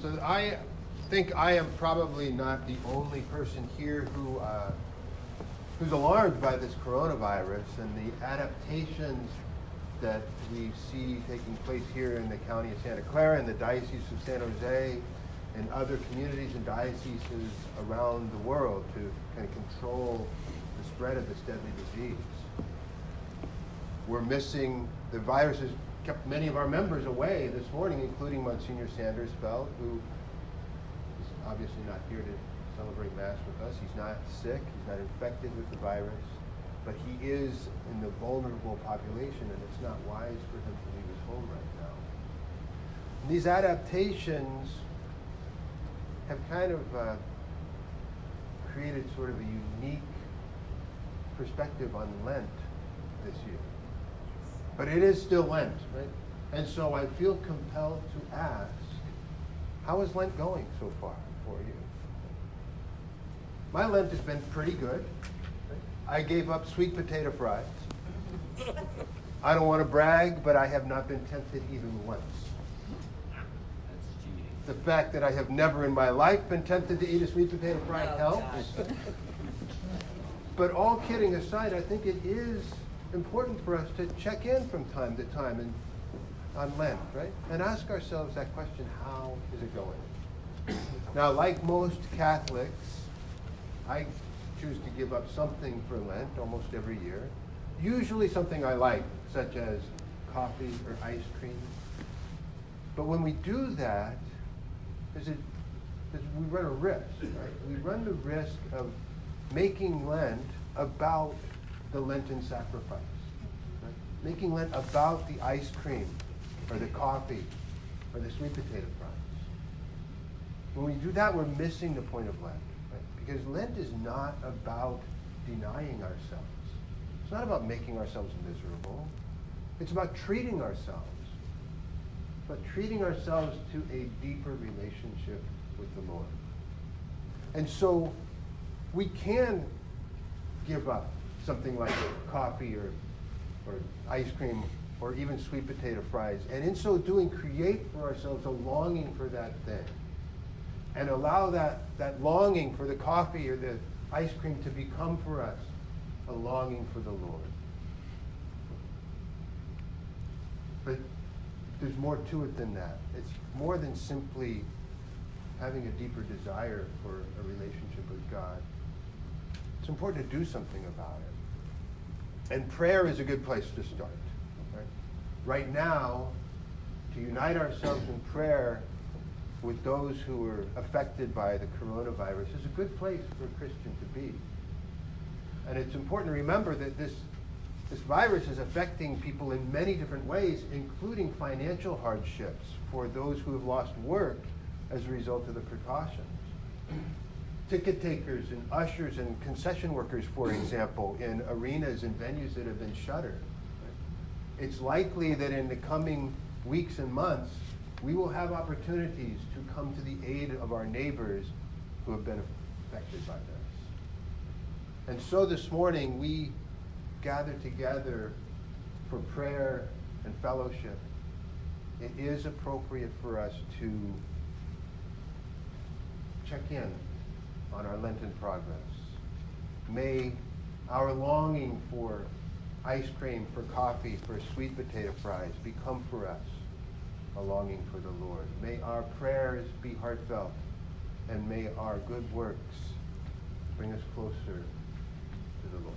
So I think I am probably not the only person here who's alarmed by this coronavirus and the adaptations that we see taking place here in the county of Santa Clara and the Diocese of San Jose and other communities and dioceses around the world to kind of control the spread of this deadly disease. We're missing, the virus has kept many of our members away this morning, including Monsignor Sandersfeld, who is obviously not here to celebrate Mass with us. He's not sick, he's not infected with the virus, but he is in the vulnerable population, and it's not wise for him to leave his home right now. And these adaptations have kind of created sort of a unique perspective on Lent this year. But it is still Lent, right? And so I feel compelled to ask, how is Lent going so far for you? My Lent has been pretty good. I gave up sweet potato fries. I don't want to brag, but I have not been tempted even once. The fact that I have never in my life been tempted to eat a sweet potato fry helps. But all kidding aside, I think it is important for us to check in from time to time on Lent, right? And ask ourselves that question, how is it going? Now, like most Catholics, I choose to give up something for Lent almost every year. Usually something I like, such as coffee or ice cream. But when we do that, we run a risk, right? We run the risk of making Lent about the Lenten sacrifice, right? Making Lent about the ice cream or the coffee or the sweet potato fries. When we do that, we're missing the point of Lent, right? Because Lent is not about denying ourselves. It's not about making ourselves miserable. It's about treating ourselves. But treating ourselves to a deeper relationship with the Lord. And so we can give up something like coffee or ice cream or even sweet potato fries, and in so doing create for ourselves a longing for that thing, and allow that longing for the coffee or the ice cream to become for us a longing for the Lord. But there's more to it than that. It's more than simply having a deeper desire for a relationship with God. It's important to do something about it. And prayer is a good place to start. Right now, to unite ourselves in prayer with those who are affected by the coronavirus is a good place for a Christian to be. And it's important to remember that this virus is affecting people in many different ways, including financial hardships for those who have lost work as a result of the precautions. Ticket takers and ushers and concession workers, for example, in arenas and venues that have been shuttered. It's likely that in the coming weeks and months, we will have opportunities to come to the aid of our neighbors who have been affected by this. And so this morning, we gather together for prayer and fellowship. It is appropriate for us to check in on our Lenten progress. May our longing for ice cream, for coffee, for sweet potato fries become for us a longing for the Lord. May our prayers be heartfelt, and may our good works bring us closer to the Lord.